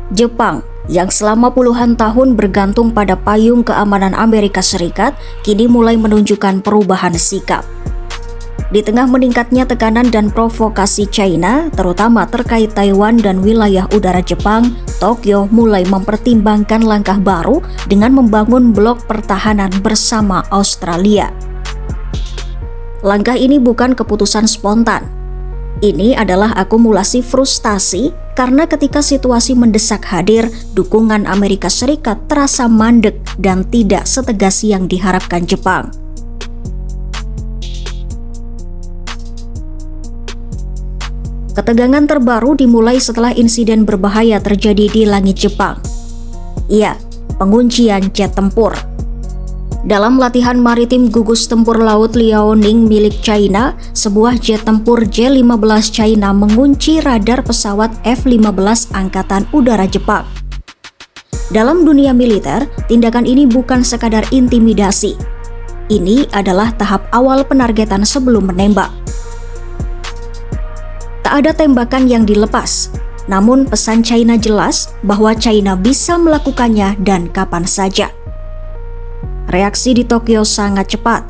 Jepang, yang selama puluhan tahun bergantung pada payung keamanan Amerika Serikat, kini mulai menunjukkan perubahan sikap. Di tengah meningkatnya tekanan dan provokasi China, terutama terkait Taiwan dan wilayah udara Jepang, Tokyo mulai mempertimbangkan langkah baru dengan membangun blok pertahanan bersama Australia. Langkah ini bukan keputusan spontan. Ini adalah akumulasi frustasi karena ketika situasi mendesak hadir, dukungan Amerika Serikat terasa mandek dan tidak setegas yang diharapkan Jepang. Ketegangan terbaru dimulai setelah insiden berbahaya terjadi di langit Jepang. Iya, penguncian jet tempur. Dalam latihan maritim gugus tempur laut Liaoning milik China, sebuah jet tempur J-15 China mengunci radar pesawat F-15 Angkatan Udara Jepang. Dalam dunia militer, tindakan ini bukan sekadar intimidasi. Ini adalah tahap awal penargetan sebelum menembak. Tak ada tembakan yang dilepas, namun pesan China jelas bahwa China bisa melakukannya dan kapan saja. Reaksi di Tokyo sangat cepat.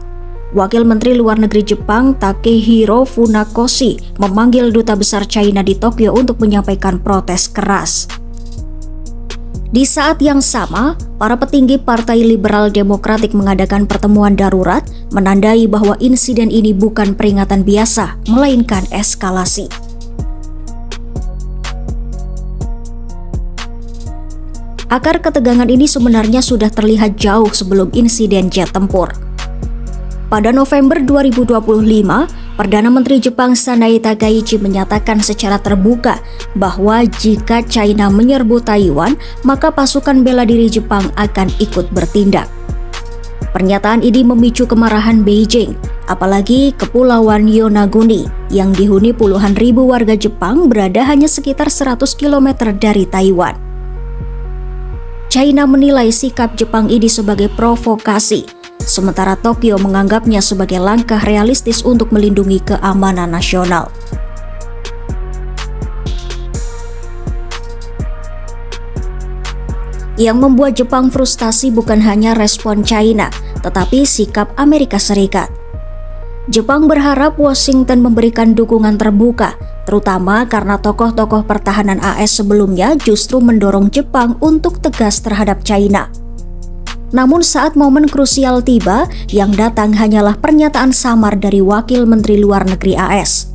Wakil Menteri Luar Negeri Jepang Takehiro Funakoshi memanggil Duta Besar China di Tokyo untuk menyampaikan protes keras. Di saat yang sama, para petinggi Partai Liberal Demokratik mengadakan pertemuan darurat, menandai bahwa insiden ini bukan peringatan biasa, melainkan eskalasi. Akar ketegangan ini sebenarnya sudah terlihat jauh sebelum insiden jet tempur. Pada November 2025, Perdana Menteri Jepang Sanae Takaichi menyatakan secara terbuka bahwa jika China menyerbu Taiwan, maka pasukan bela diri Jepang akan ikut bertindak. Pernyataan ini memicu kemarahan Beijing, apalagi Kepulauan Yonaguni yang dihuni puluhan ribu warga Jepang berada hanya sekitar 100 km dari Taiwan. China menilai sikap Jepang ini sebagai provokasi, sementara Tokyo menganggapnya sebagai langkah realistis untuk melindungi keamanan nasional. Yang membuat Jepang frustasi bukan hanya respon China, tetapi sikap Amerika Serikat. Jepang berharap Washington memberikan dukungan terbuka, terutama karena tokoh-tokoh pertahanan AS sebelumnya justru mendorong Jepang untuk tegas terhadap China. Namun saat momen krusial tiba, yang datang hanyalah pernyataan samar dari Wakil Menteri Luar Negeri AS.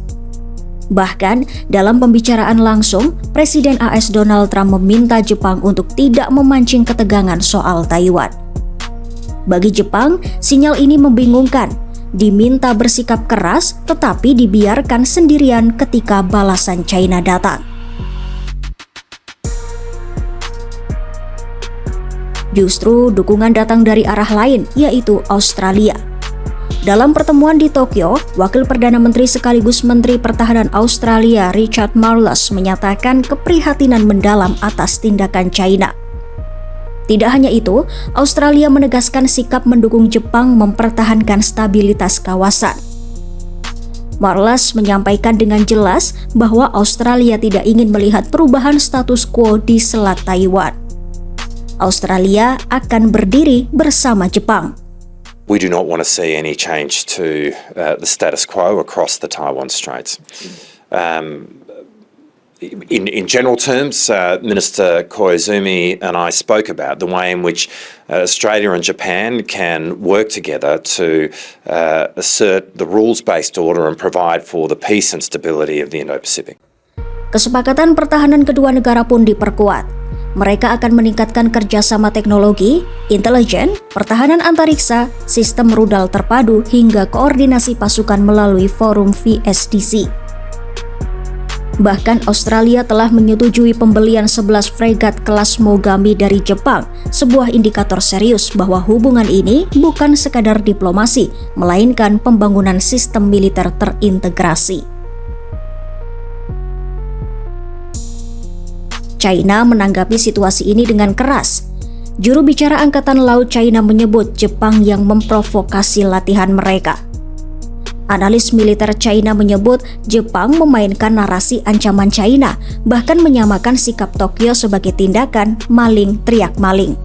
Bahkan, dalam pembicaraan langsung, Presiden AS Donald Trump meminta Jepang untuk tidak memancing ketegangan soal Taiwan. Bagi Jepang, sinyal ini membingungkan. Diminta bersikap keras, tetapi dibiarkan sendirian ketika balasan China datang. Justru dukungan datang dari arah lain, yaitu Australia. Dalam pertemuan di Tokyo, Wakil Perdana Menteri sekaligus Menteri Pertahanan Australia Richard Marles menyatakan keprihatinan mendalam atas tindakan China. Tidak hanya itu, Australia menegaskan sikap mendukung Jepang mempertahankan stabilitas kawasan. Marles menyampaikan dengan jelas bahwa Australia tidak ingin melihat perubahan status quo di Selat Taiwan. Australia akan berdiri bersama Jepang. We do not want to see any change to the status quo across the Taiwan Straits. In general terms, Minister Koizumi and I spoke about the way in which Australia and Japan can work together to assert the rules-based order and provide for the peace and stability of the Indo-Pacific. Kesepakatan pertahanan kedua negara pun diperkuat. Mereka akan meningkatkan kerjasama teknologi, intelijen, pertahanan antariksa, sistem rudal terpadu, hingga koordinasi pasukan melalui forum VSDC. Bahkan Australia telah menyetujui pembelian 11 fregat kelas Mogami dari Jepang, sebuah indikator serius bahwa hubungan ini bukan sekadar diplomasi, melainkan pembangunan sistem militer terintegrasi. China menanggapi situasi ini dengan keras. Juru bicara Angkatan Laut China menyebut Jepang yang memprovokasi latihan mereka. Analis militer China menyebut Jepang memainkan narasi ancaman China, bahkan menyamakan sikap Tokyo sebagai tindakan maling teriak maling.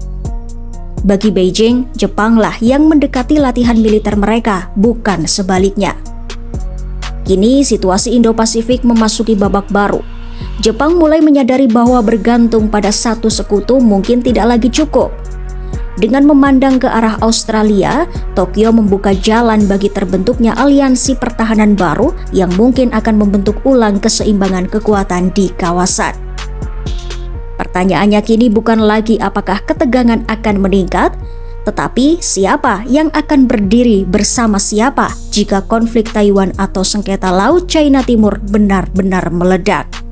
Bagi Beijing, Jepanglah yang mendekati latihan militer mereka, bukan sebaliknya. Kini situasi Indo-Pasifik memasuki babak baru. Jepang mulai menyadari bahwa bergantung pada satu sekutu mungkin tidak lagi cukup. Dengan memandang ke arah Australia, Tokyo membuka jalan bagi terbentuknya aliansi pertahanan baru yang mungkin akan membentuk ulang keseimbangan kekuatan di kawasan. Pertanyaannya kini bukan lagi apakah ketegangan akan meningkat, tetapi siapa yang akan berdiri bersama siapa jika konflik Taiwan atau sengketa Laut China Timur benar-benar meledak.